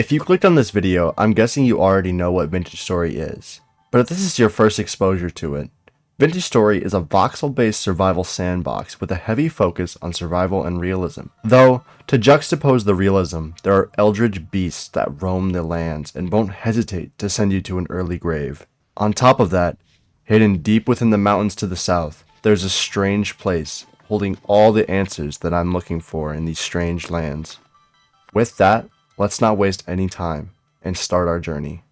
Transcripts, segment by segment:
If you clicked on this video, I'm guessing you already know what Vintage Story is. But if this is your first exposure to it, Vintage Story is a voxel-based survival sandbox with a heavy focus on survival and realism. Though, to juxtapose the realism, there are eldritch beasts that roam the lands and won't hesitate to send you to an early grave. On top of that, hidden deep within the mountains to the south, there's a strange place holding all the answers that I'm looking for in these strange lands. With that, let's not waste any time and start our journey.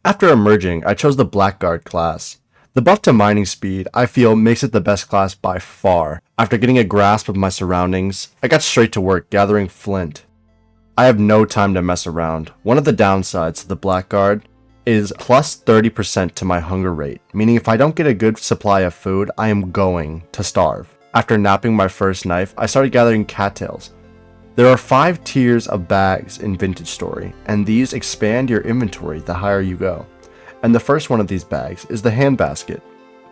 After emerging, I chose the Blackguard class. The buff to mining speed, I feel, makes it the best class by far. After getting a grasp of my surroundings, I got straight to work gathering flint. I have no time to mess around. One of the downsides to the Blackguard is plus 30% to my hunger rate, meaning if I don't get a good supply of food, I am going to starve. After napping my first knife, I started gathering cattails. There are 5 tiers of bags in Vintage Story, and these expand your inventory the higher you go. And the first one of these bags is the handbasket.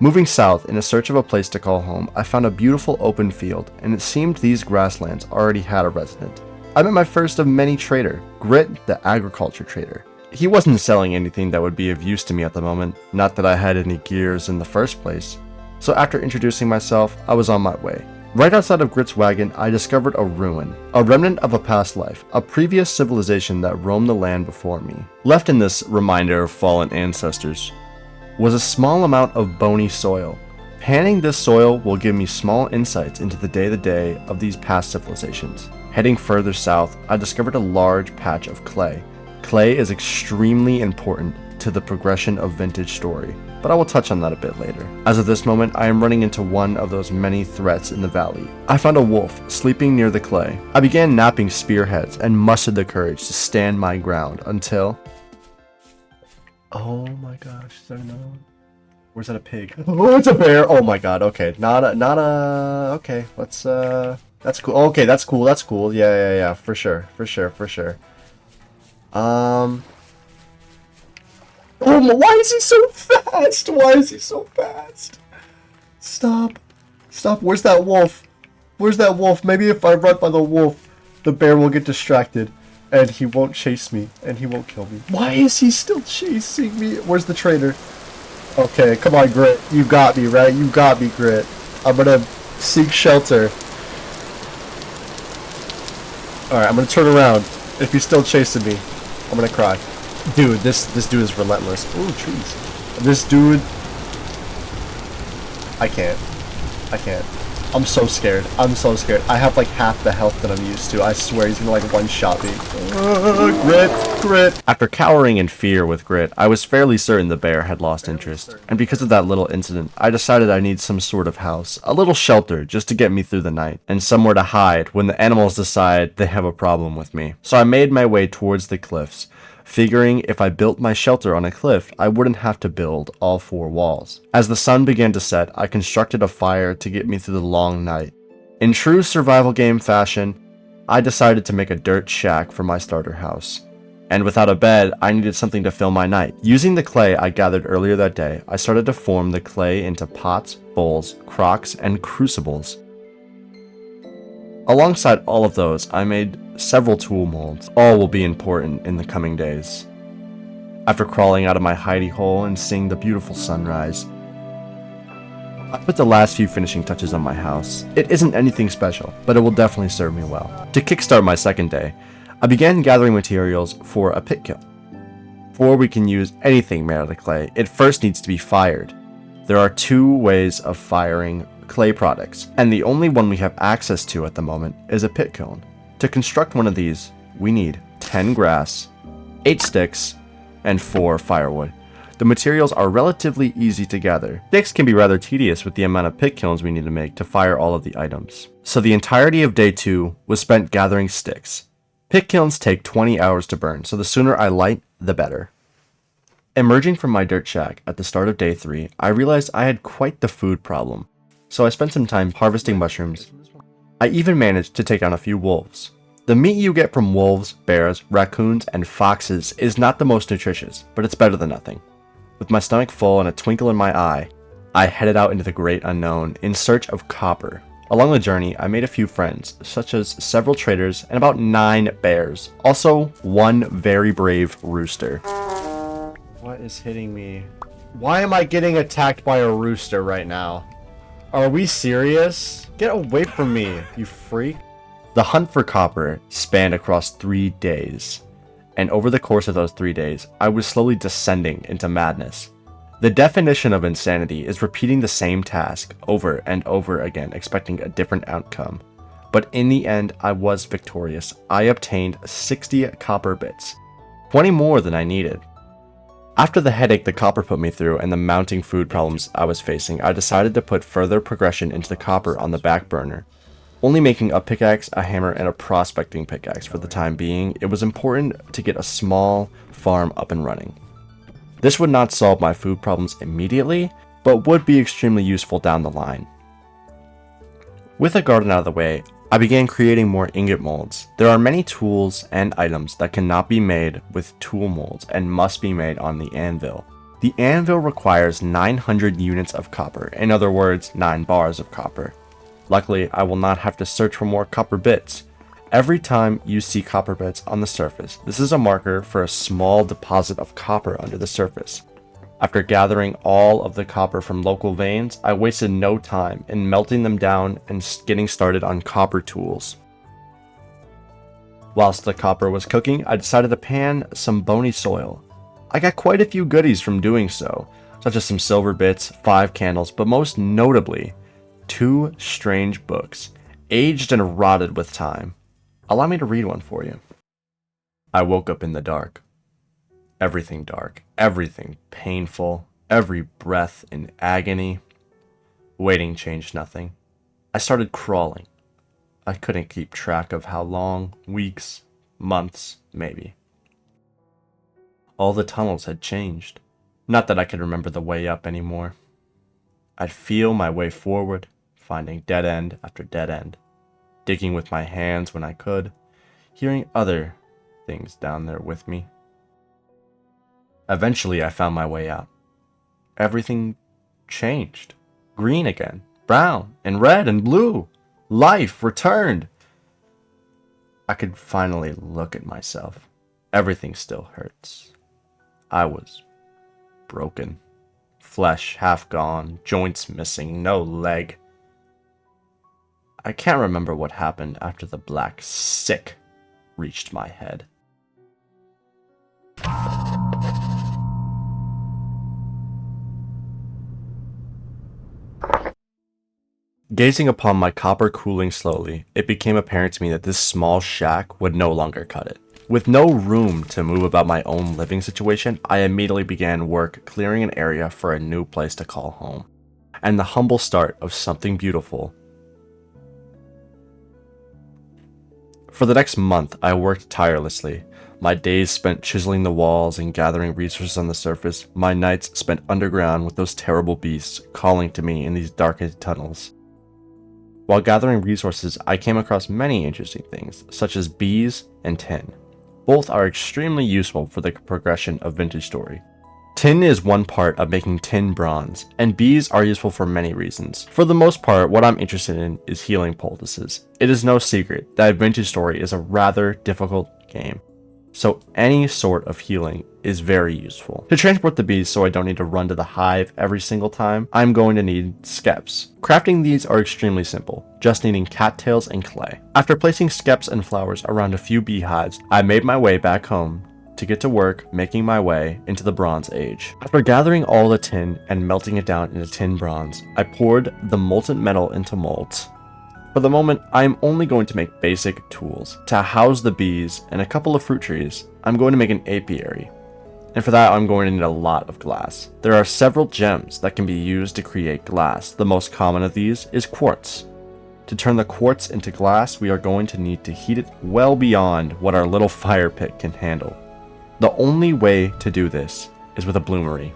Moving south in a search of a place to call home, I found a beautiful open field, and it seemed these grasslands already had a resident. I met my first of many trader, Grit the agriculture trader. He wasn't selling anything that would be of use to me at the moment, not that I had any gears in the first place. So after introducing myself, I was on my way. Right outside of Grit's wagon, I discovered a ruin, a remnant of a past life, a previous civilization that roamed the land before me. Left in this reminder of fallen ancestors was a small amount of bony soil. Panning this soil will give me small insights into the day-to-day of these past civilizations. Heading further south, I discovered a large patch of clay. Clay is extremely important to the progression of Vintage Story, but I will touch on that a bit later. As of this moment, I am running into one of those many threats in the valley. I found a wolf sleeping near the clay. I began napping spearheads and mustered the courage to stand my ground until... Oh my gosh, is that another one? Where's that a pig? Oh, it's a bear! Oh my god, okay. Okay, let's, that's cool. Okay, that's cool. Yeah, for sure. Oh my, why is he so fast? Stop. Where's that wolf? Maybe if I run by the wolf, the bear will get distracted and he won't chase me and he won't kill me. Why is he still chasing me? Where's the trader? Okay, come on, Grit. You got me, right? You got me, Grit. I'm gonna seek shelter. Alright, I'm gonna turn around. If he's still chasing me, I'm gonna cry. Dude, this dude is relentless. Ooh, trees. This dude... I can't. I'm so scared. I have like half the health that I'm used to. I swear he's gonna like one-shot me. Grit. After cowering in fear with Grit, I was fairly certain the bear had lost interest. And because of that little incident, I decided I need some sort of house. A little shelter just to get me through the night. And somewhere to hide when the animals decide they have a problem with me. So I made my way towards the cliffs, figuring if I built my shelter on a cliff, I wouldn't have to build all 4 walls. As the sun began to set, I constructed a fire to get me through the long night. In true survival game fashion, I decided to make a dirt shack for my starter house. And without a bed, I needed something to fill my night. Using the clay I gathered earlier that day, I started to form the clay into pots, bowls, crocks, and crucibles. Alongside all of those, I made several tool molds. All will be important in the coming days. After crawling out of my hidey hole and seeing the beautiful sunrise, I put the last few finishing touches on my house. It isn't anything special, but it will definitely serve me well. To kickstart my second day, I began gathering materials for a pit kiln. Before we can use anything made out of clay, it first needs to be fired. There are 2 ways of firing clay products, and the only one we have access to at the moment is a pit kiln. To construct one of these, we need 10 grass, 8 sticks, and 4 firewood. The materials are relatively easy to gather. Sticks can be rather tedious with the amount of pit kilns we need to make to fire all of the items. So the entirety of day 2 was spent gathering sticks. Pit kilns take 20 hours to burn, so the sooner I light, the better. Emerging from my dirt shack at the start of day 3, I realized I had quite the food problem. So I spent some time harvesting mushrooms. I even managed to take on a few wolves. The meat you get from wolves, bears, raccoons, and foxes is not the most nutritious, but it's better than nothing. With my stomach full and a twinkle in my eye, I headed out into the great unknown in search of copper. Along the journey, I made a few friends, such as several traders and about 9 bears. Also, one very brave rooster. What is hitting me? Why am I getting attacked by a rooster right now? Are we serious? Get away from me, you freak. The hunt for copper spanned across 3 days. And over the course of those 3 days, I was slowly descending into madness. The definition of insanity is repeating the same task over and over again, expecting a different outcome. But in the end, I was victorious. I obtained 60 copper bits, 20 more than I needed. After the headache the copper put me through and the mounting food problems I was facing, I decided to put further progression into the copper on the back burner. Only making a pickaxe, a hammer, and a prospecting pickaxe for the time being, it was important to get a small farm up and running. This would not solve my food problems immediately, but would be extremely useful down the line. With a garden out of the way, I began creating more ingot molds. There are many tools and items that cannot be made with tool molds and must be made on the anvil. The anvil requires 900 units of copper, in other words, 9 bars of copper. Luckily, I will not have to search for more copper bits. Every time you see copper bits on the surface, this is a marker for a small deposit of copper under the surface. After gathering all of the copper from local veins, I wasted no time in melting them down and getting started on copper tools. Whilst the copper was cooking, I decided to pan some bony soil. I got quite a few goodies from doing so, such as some silver bits, 5 candles, but most notably, 2 strange books, aged and rotted with time. Allow me to read one for you. I woke up in the dark. Everything dark, everything painful, every breath in agony. Waiting changed nothing. I started crawling. I couldn't keep track of how long, weeks, months, maybe. All the tunnels had changed. Not that I could remember the way up anymore. I'd feel my way forward, finding dead end after dead end, digging with my hands when I could, hearing other things down there with me. Eventually, I found my way out. Everything changed. Green again, brown, and red, and blue. Life returned. I could finally look at myself. Everything still hurts. I was broken. Flesh half gone, joints missing, no leg. I can't remember what happened after the black sick reached my head. Gazing upon my copper cooling slowly, it became apparent to me that this small shack would no longer cut it. With no room to move about my own living situation, I immediately began work clearing an area for a new place to call home, and the humble start of something beautiful. For the next month, I worked tirelessly. My days spent chiseling the walls and gathering resources on the surface, my nights spent underground with those terrible beasts calling to me in these darkened tunnels. While gathering resources, I came across many interesting things, such as bees and tin. Both are extremely useful for the progression of Vintage Story. Tin is one part of making tin bronze, and bees are useful for many reasons. For the most part, what I'm interested in is healing poultices. It is no secret that Vintage Story is a rather difficult game, so any sort of healing is very useful. To transport the bees so I don't need to run to the hive every single time, I'm going to need skeps. Crafting these are extremely simple, just needing cattails and clay. After placing skeps and flowers around a few beehives, I made my way back home to get to work making my way into the Bronze Age. After gathering all the tin and melting it down into tin bronze, I poured the molten metal into molds. For the moment, I am only going to make basic tools. To house the bees and a couple of fruit trees, I'm going to make an apiary. And for that, I'm going to need a lot of glass. There are several gems that can be used to create glass. The most common of these is quartz. To turn the quartz into glass, we are going to need to heat it well beyond what our little fire pit can handle. The only way to do this is with a bloomery.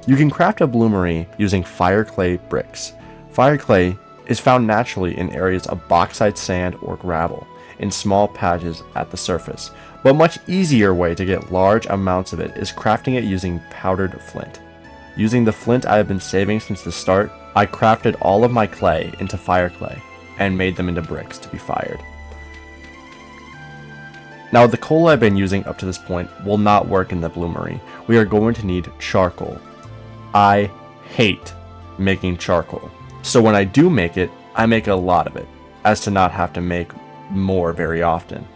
You can craft a bloomery using fire clay bricks. Fire clay is found naturally in areas of bauxite sand or gravel, in small patches at the surface, but a much easier way to get large amounts of it is crafting it using powdered flint. Using the flint I have been saving since the start, I crafted all of my clay into fire clay and made them into bricks to be fired. Now the coal I've been using up to this point will not work in the bloomery. We are going to need charcoal. I hate making charcoal. So when I do make it, I make a lot of it, as to not have to make more very often.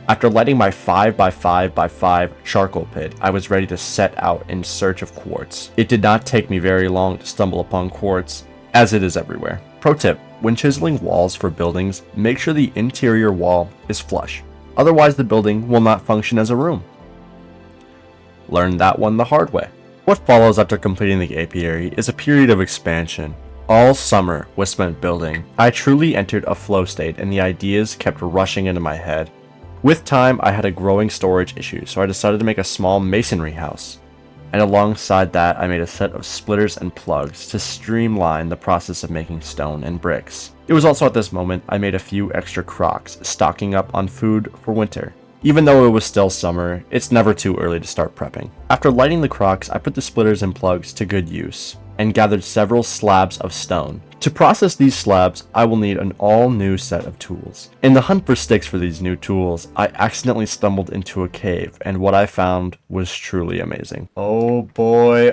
After lighting my 5x5x5 charcoal pit, I was ready to set out in search of quartz. It did not take me very long to stumble upon quartz, as it is everywhere. Pro tip, when chiseling walls for buildings, make sure the interior wall is flush. Otherwise the building will not function as a room. Learned that one the hard way. What follows after completing the apiary is a period of expansion. All summer was spent building. I truly entered a flow state and the ideas kept rushing into my head. With time, I had a growing storage issue, so I decided to make a small masonry house. And alongside that, I made a set of splitters and plugs to streamline the process of making stone and bricks. It was also at this moment I made a few extra crocks, stocking up on food for winter. Even though it was still summer, it's never too early to start prepping. After lighting the crocks, I put the splitters and plugs to good use, and gathered several slabs of stone. To process these slabs, I will need an all-new set of tools. In the hunt for sticks for these new tools, I accidentally stumbled into a cave, and what I found was truly amazing. Oh boy,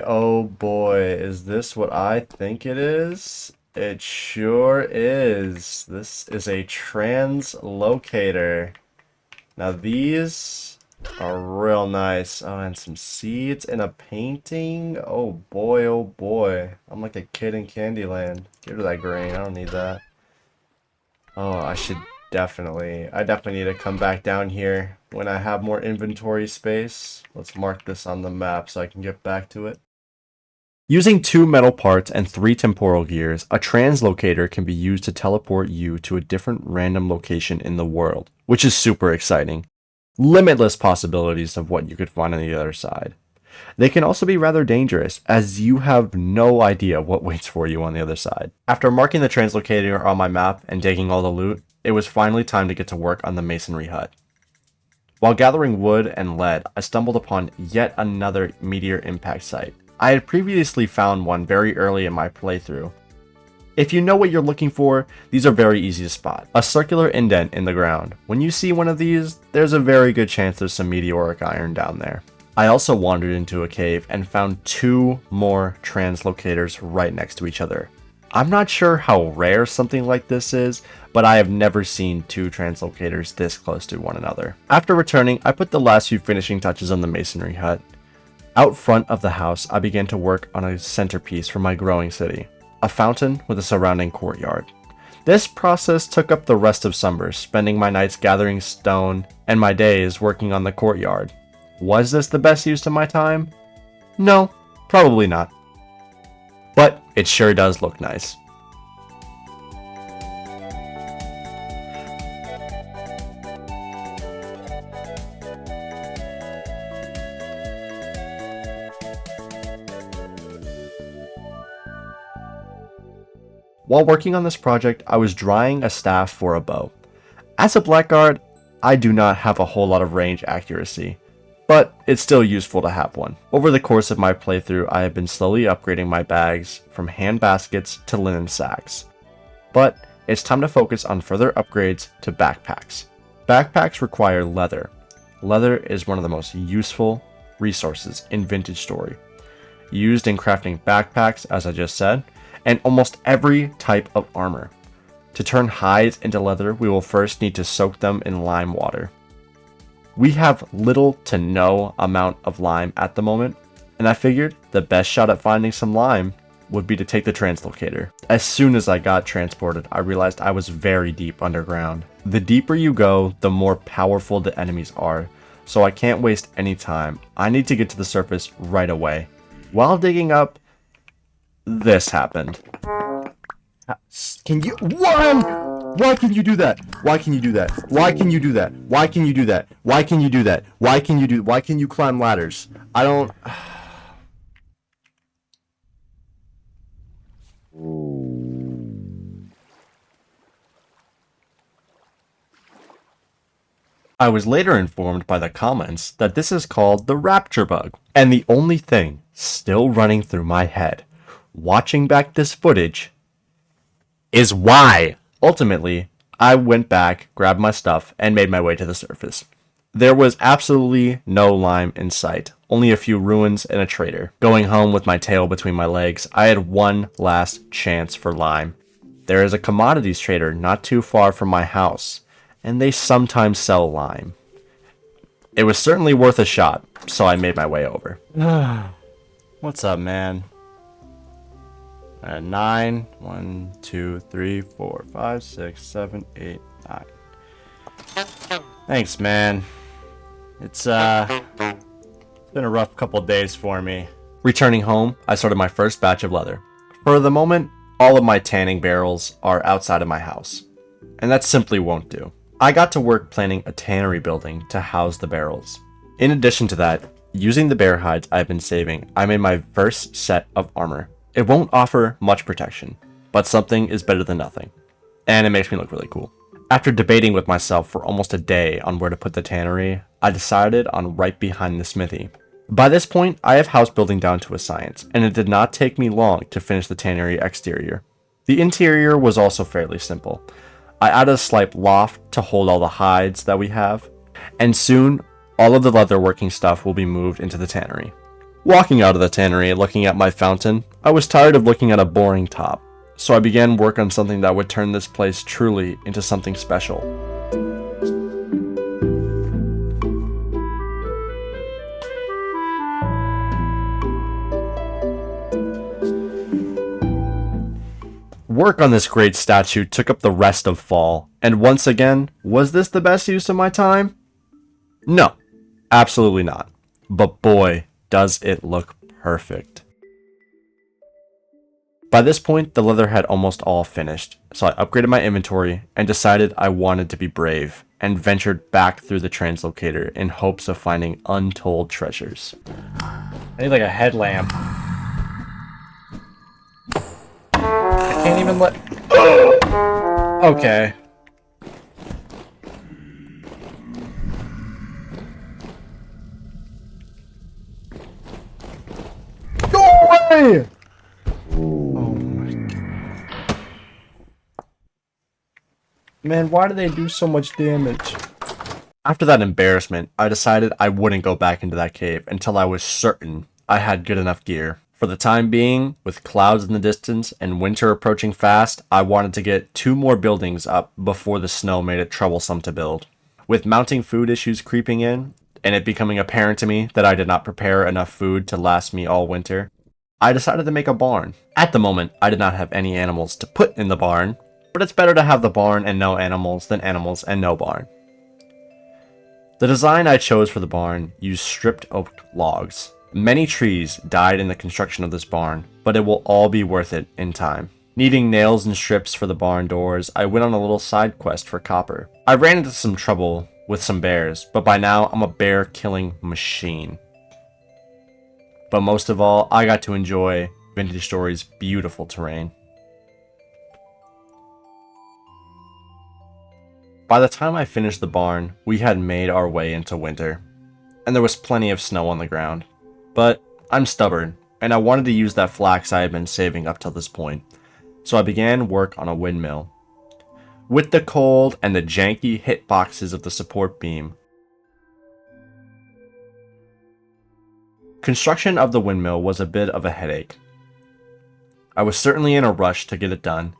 is this what I think it is? It sure is. This is a translocator. Now these are real nice. Oh, and some seeds and a painting. Oh boy. I'm like a kid in Candyland. Get rid of that grain. I don't need that. Oh, I definitely need to come back down here when I have more inventory space. Let's mark this on the map so I can get back to it. Using 2 metal parts and 3 temporal gears, a translocator can be used to teleport you to a different random location in the world, which is super exciting. Limitless possibilities of what you could find on the other side. They can also be rather dangerous, as you have no idea what waits for you on the other side. After marking the translocator on my map and taking all the loot, it was finally time to get to work on the masonry hut. While gathering wood and lead, I stumbled upon yet another meteor impact site. I had previously found one very early in my playthrough. If you know what you're looking for, these are very easy to spot. A circular indent in the ground. When you see one of these, there's a very good chance there's some meteoric iron down there. I also wandered into a cave and found 2 more translocators right next to each other. I'm not sure how rare something like this is, but I have never seen 2 translocators this close to one another. After returning, I put the last few finishing touches on the masonry hut. Out front of the house, I began to work on a centerpiece for my growing city, a fountain with a surrounding courtyard. This process took up the rest of summer, spending my nights gathering stone and my days working on the courtyard. Was this the best use of my time? No, probably not. But it sure does look nice. While working on this project, I was drying a staff for a bow. As a blackguard, I do not have a whole lot of range accuracy, but it's still useful to have one. Over the course of my playthrough, I have been slowly upgrading my bags from hand baskets to linen sacks. But it's time to focus on further upgrades to backpacks. Backpacks require leather. Leather is one of the most useful resources in Vintage Story. Used in crafting backpacks, as I just said, and almost every type of armor. To turn hides into leather, we will first need to soak them in lime water. We have little to no amount of lime at the moment, and I figured the best shot at finding some lime would be to take the translocator. As soon as I got transported, I realized I was very deep underground. The deeper you go, the more powerful the enemies are, so I can't waste any time. I need to get to the surface right away. While digging up, this happened. Can you— Why can you do that? Why can you do that? Why can you do that? Why can you do that? Why can you do that? Why can you climb ladders? I don't— I was later informed by the comments that this is called the rapture bug, and the only thing still running through my head, watching back this footage, is why. Ultimately, I went back, grabbed my stuff, and made my way to the surface. There was absolutely no lime in sight, only a few ruins and a trader. Going home with my tail between my legs, I had one last chance for lime. There is a commodities trader not too far from my house, and they sometimes sell lime. It was certainly worth a shot, so I made my way over. What's up, man? 9, 1, 2, 3, 4, 5, 6, 7, 8, 9. Thanks, man. It's been a rough couple days for me. Returning home, I started my first batch of leather. For the moment, all of my tanning barrels are outside of my house, and that simply won't do. I got to work planning a tannery building to house the barrels. In addition to that, using the bear hides I've been saving, I made my first set of armor. It won't offer much protection, but something is better than nothing, and it makes me look really cool. After debating with myself for almost a day on where to put the tannery, I decided on right behind the smithy. By this point, I have house building down to a science, and it did not take me long to finish the tannery exterior. The interior was also fairly simple. I added a slight loft to hold all the hides that we have, and soon all of the leatherworking stuff will be moved into the tannery. Walking out of the tannery and looking at my fountain, I was tired of looking at a boring top, so I began work on something that would turn this place truly into something special. Work on this great statue took up the rest of fall, and once again, was this the best use of my time? No, absolutely not. But boy, does it look perfect. By this point, the leather had almost all finished, so I upgraded my inventory and decided I wanted to be brave, and ventured back through the translocator in hopes of finding untold treasures. I need like a headlamp. I can't even let... Okay. Go away! Oh my god. Man, why do they do so much damage? After that embarrassment, I decided I wouldn't go back into that cave until I was certain I had good enough gear. For the time being, with clouds in the distance and winter approaching fast, I wanted to get 2 more buildings up before the snow made it troublesome to build. With mounting food issues creeping in, and it becoming apparent to me that I did not prepare enough food to last me all winter, I decided to make a barn. At the moment, I did not have any animals to put in the barn, but it's better to have the barn and no animals than animals and no barn. The design I chose for the barn used stripped oak logs. Many trees died in the construction of this barn, but it will all be worth it in time. Needing nails and strips for the barn doors, I went on a little side quest for copper. I ran into some trouble with some bears, but by now I'm a bear killing machine. But most of all, I got to enjoy Vintage Story's beautiful terrain. By the time I finished the barn, we had made our way into winter, and there was plenty of snow on the ground. But I'm stubborn, and I wanted to use that flax I had been saving up till this point, so I began work on a windmill. With the cold and the janky hitboxes of the support beam, construction of the windmill was a bit of a headache. I was certainly in a rush to get it done,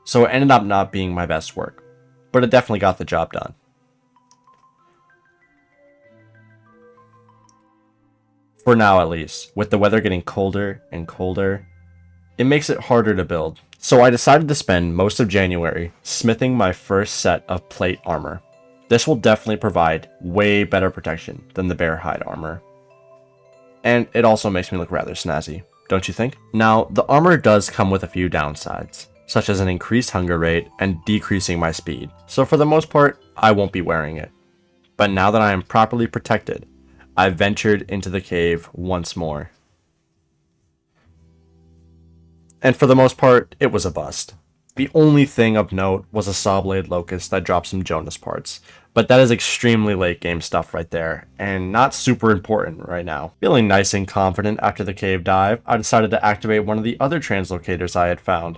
so it ended up not being my best work, but it definitely got the job done. For now at least, with the weather getting colder and colder, it makes it harder to build. So I decided to spend most of January smithing my first set of plate armor. This will definitely provide way better protection than the bear hide armor. And it also makes me look rather snazzy, don't you think? Now, the armor does come with a few downsides, such as an increased hunger rate and decreasing my speed. So for the most part, I won't be wearing it. But now that I am properly protected, I ventured into the cave once more. And for the most part, it was a bust. The only thing of note was a Sawblade Locust that dropped some Jonas parts, but that is extremely late game stuff right there, and not super important right now. Feeling nice and confident after the cave dive, I decided to activate one of the other translocators I had found.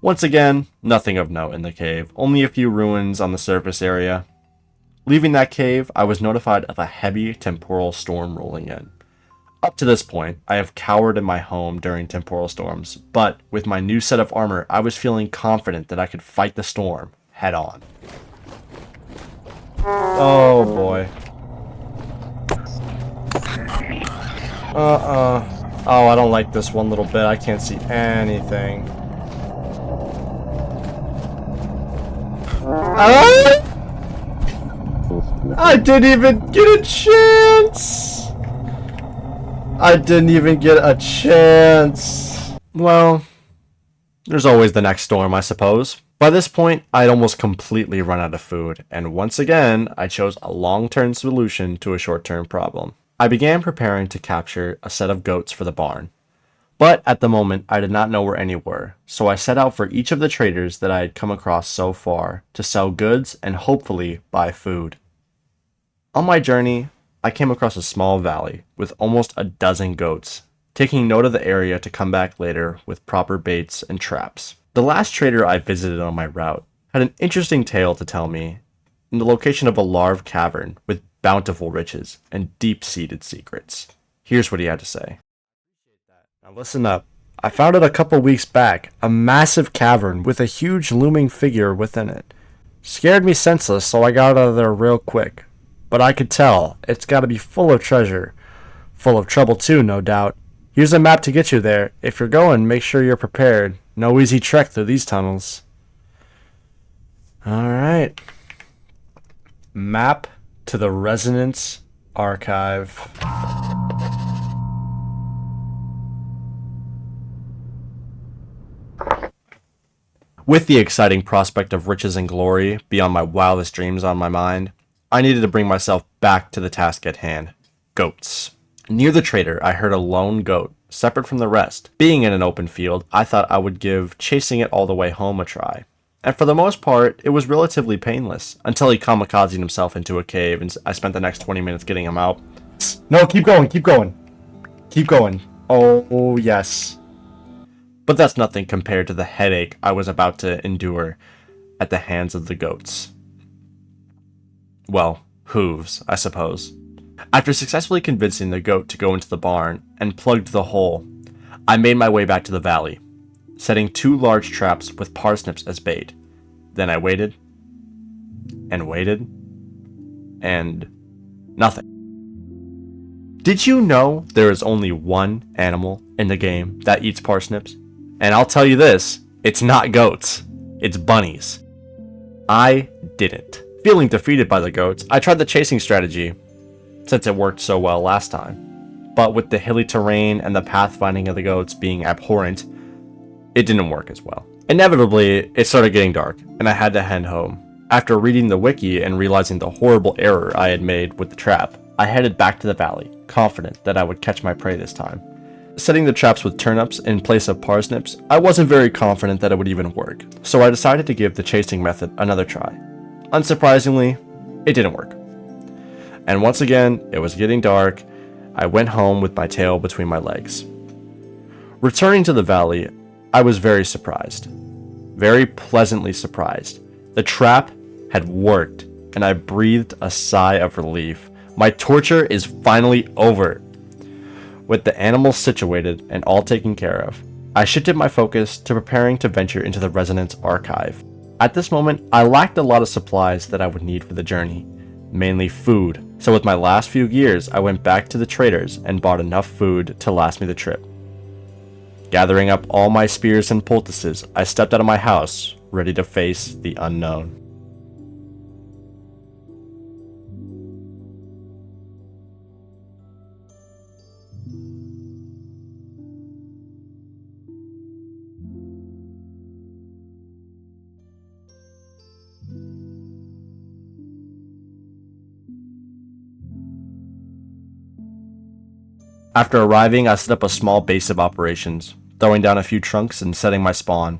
Once again, nothing of note in the cave, only a few ruins on the surface area. Leaving that cave, I was notified of a heavy temporal storm rolling in. Up to this point, I have cowered in my home during temporal storms, but with my new set of armor, I was feeling confident that I could fight the storm head on. Oh boy. Oh, I don't like this one little bit. I can't see anything. I didn't even get a chance! I didn't even get a chance. Well, there's always the next storm, I suppose. By this point, I'd almost completely run out of food, and once again, I chose a long-term solution to a short-term problem. I began preparing to capture a set of goats for the barn. But at the moment, I did not know where any were, so I set out for each of the traders that I had come across so far to sell goods and hopefully buy food. On my journey, I came across a small valley with almost a dozen goats, taking note of the area to come back later with proper baits and traps. The last trader I visited on my route had an interesting tale to tell me in the location of a large cavern with bountiful riches and deep-seated secrets. Here's what he had to say. Now listen up. I found it a couple weeks back, a massive cavern with a huge looming figure within it. Scared me senseless, so I got out of there real quick. But I could tell, it's gotta be full of treasure. Full of trouble too, no doubt. Here's a map to get you there. If you're going, make sure you're prepared. No easy trek through these tunnels. Alright. Map to the Resonance Archive. With the exciting prospect of riches and glory beyond my wildest dreams on my mind, I needed to bring myself back to the task at hand. Goats. Near the trader, I heard a lone goat, separate from the rest. Being in an open field, I thought I would give chasing it all the way home a try. And for the most part, it was relatively painless, until he kamikazed himself into a cave and I spent the next 20 minutes getting him out. No, keep going, keep going. Keep going. Oh, yes. But that's nothing compared to the headache I was about to endure at the hands of the goats. Well, hooves, I suppose. After successfully convincing the goat to go into the barn and plugged the hole, I made my way back to the valley, setting 2 large traps with parsnips as bait. Then I waited, and waited, and nothing. Did you know there is only one animal in the game that eats parsnips? And I'll tell you this, it's not goats, it's bunnies. I didn't. Feeling defeated by the goats, I tried the chasing strategy, since it worked so well last time. But with the hilly terrain and the pathfinding of the goats being abhorrent, it didn't work as well. Inevitably, it started getting dark, and I had to head home. After reading the wiki and realizing the horrible error I had made with the trap, I headed back to the valley, confident that I would catch my prey this time. Setting the traps with turnips in place of parsnips, I wasn't very confident that it would even work, so I decided to give the chasing method another try. Unsurprisingly, it didn't work. And once again, it was getting dark. I went home with my tail between my legs. Returning to the valley, I was very surprised. Very pleasantly surprised. The trap had worked, and I breathed a sigh of relief. My torture is finally over. With the animals situated and all taken care of, I shifted my focus to preparing to venture into the Resonance Archive. At this moment, I lacked a lot of supplies that I would need for the journey, mainly food. So with my last few gears, I went back to the traders and bought enough food to last me the trip. Gathering up all my spears and poultices, I stepped out of my house, ready to face the unknown. After arriving, I set up a small base of operations, throwing down a few trunks and setting my spawn.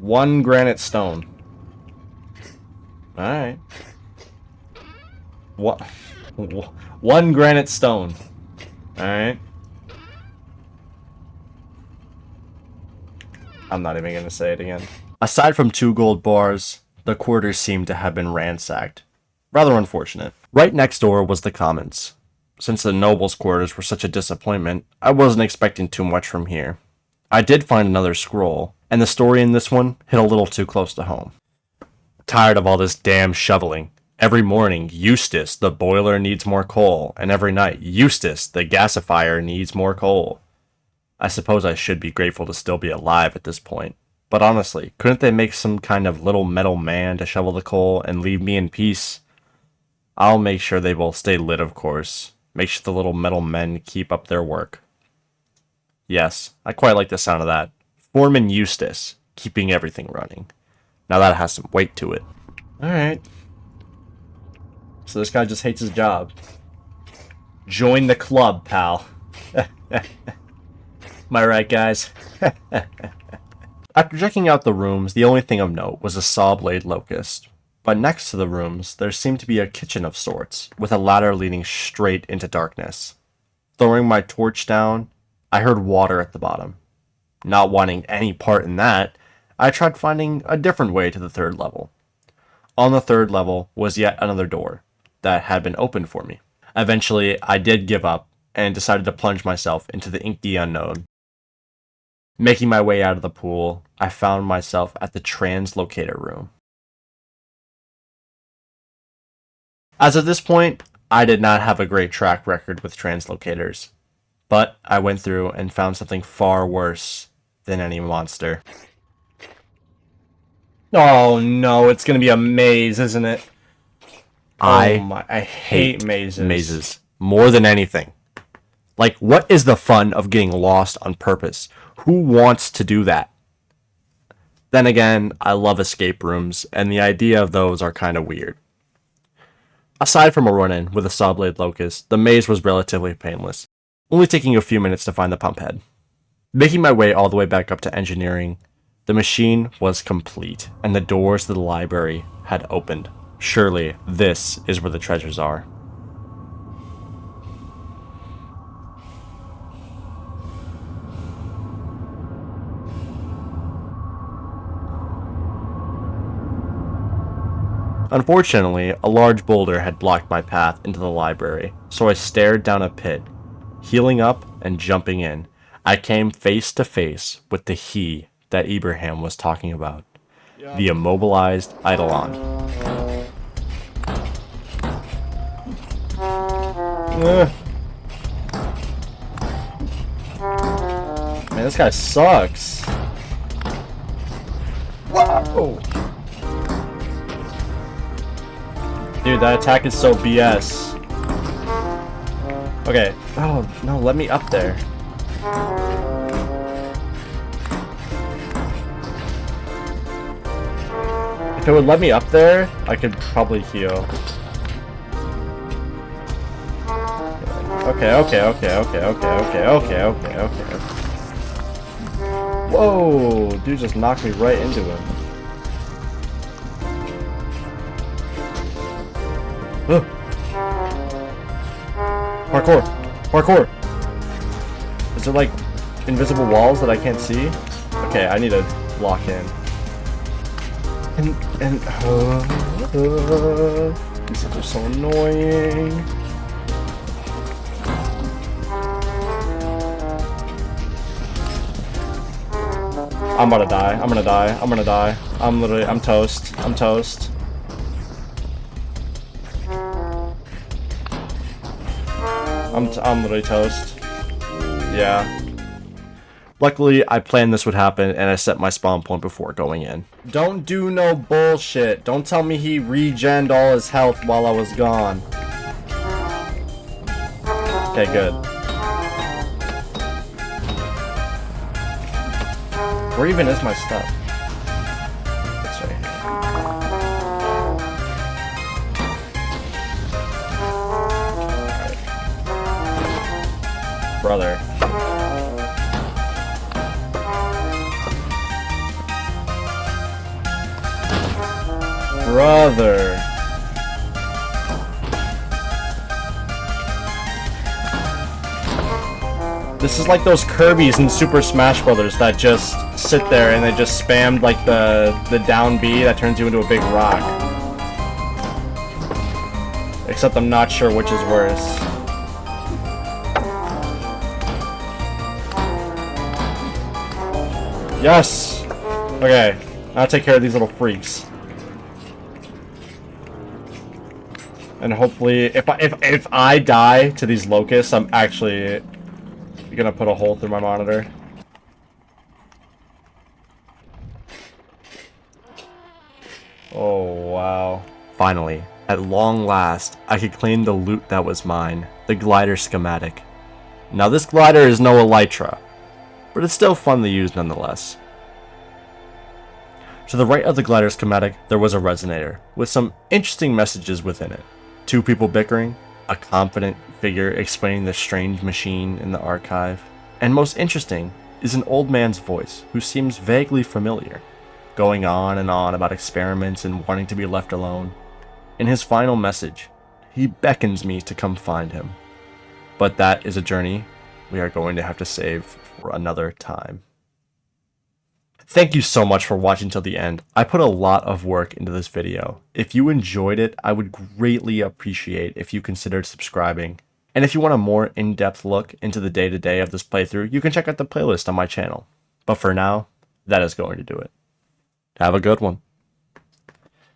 1 granite stone. Alright. What? 1 granite stone. Alright. I'm not even gonna say it again. Aside from 2 gold bars, the quarters seemed to have been ransacked. Rather unfortunate. Right next door was the commons. Since the nobles' quarters were such a disappointment, I wasn't expecting too much from here. I did find another scroll, and the story in this one hit a little too close to home. Tired of all this damn shoveling. Every morning, Eustace, the boiler, needs more coal, and every night, Eustace, the gasifier, needs more coal. I suppose I should be grateful to still be alive at this point. But honestly, couldn't they make some kind of little metal man to shovel the coal and leave me in peace? I'll make sure they will stay lit, of course. Make sure the little metal men keep up their work. Yes, I quite like the sound of that. Foreman Eustace, keeping everything running. Now that has some weight to it. Alright. So this guy just hates his job. Join the club, pal. Am I right, guys? After checking out the rooms, the only thing of note was a saw blade locust. But next to the rooms, there seemed to be a kitchen of sorts, with a ladder leading straight into darkness. Throwing my torch down, I heard water at the bottom. Not wanting any part in that, I tried finding a different way to the 3rd level. On the 3rd level was yet another door that had been opened for me. Eventually, I did give up and decided to plunge myself into the inky unknown. Making my way out of the pool, I found myself at the translocator room. As of this point, I did not have a great track record with translocators, but I went through and found something far worse than any monster. Oh no, it's gonna be a maze, isn't it? I hate mazes. Mazes more than anything. Like, what is the fun of getting lost on purpose? Who wants to do that? Then again, I love escape rooms, and the idea of those are kind of weird. Aside from a run-in with a sawblade locust, the maze was relatively painless, only taking a few minutes to find the pump head. Making my way all the way back up to engineering, the machine was complete, and the doors to the library had opened. Surely, this is where the treasures are. Unfortunately, a large boulder had blocked my path into the library, so I stared down a pit. Healing up and jumping in, I came face to face with the he that Ibrahim was talking about. The immobilized Eidolon. Man, this guy sucks. Whoa! Dude, that attack is so BS. Okay. Oh, no, let me up there. If it would let me up there, I could probably heal. Okay. Whoa, dude just knocked me right into him. Parkour! Is there like invisible walls that I can't see? Okay, I need to lock in. These are so annoying. I'm gonna die. I'm toast. I'm literally toast. Yeah. Luckily, I planned this would happen, and I set my spawn point before going in. Don't do no bullshit. Don't tell me he regened all his health while I was gone. Okay, good. Where even is my stuff? It's right here. Alright. Brother. Brother. This is like those Kirby's in Super Smash Brothers that just sit there and they just spammed like the down B that turns you into a big rock. Except I'm not sure which is worse. Yes! Okay, I'll take care of these little freaks. And hopefully, if I die to these locusts, I'm actually gonna put a hole through my monitor. Oh, wow. Finally, at long last, I could claim the loot that was mine, the glider schematic. Now this glider is no Elytra, but it's still fun to use nonetheless. To the right of the glider schematic, there was a resonator, with some interesting messages within it. Two people bickering, a confident figure explaining the strange machine in the archive, and most interesting is an old man's voice who seems vaguely familiar, going on and on about experiments and wanting to be left alone. In his final message, he beckons me to come find him. But that is a journey we are going to have to save for another time. Thank you so much for watching till the end. I put a lot of work into this video. If you enjoyed it, I would greatly appreciate if you considered subscribing. And if you want a more in-depth look into the day-to-day of this playthrough, you can check out the playlist on my channel. But for now, that is going to do it. Have a good one.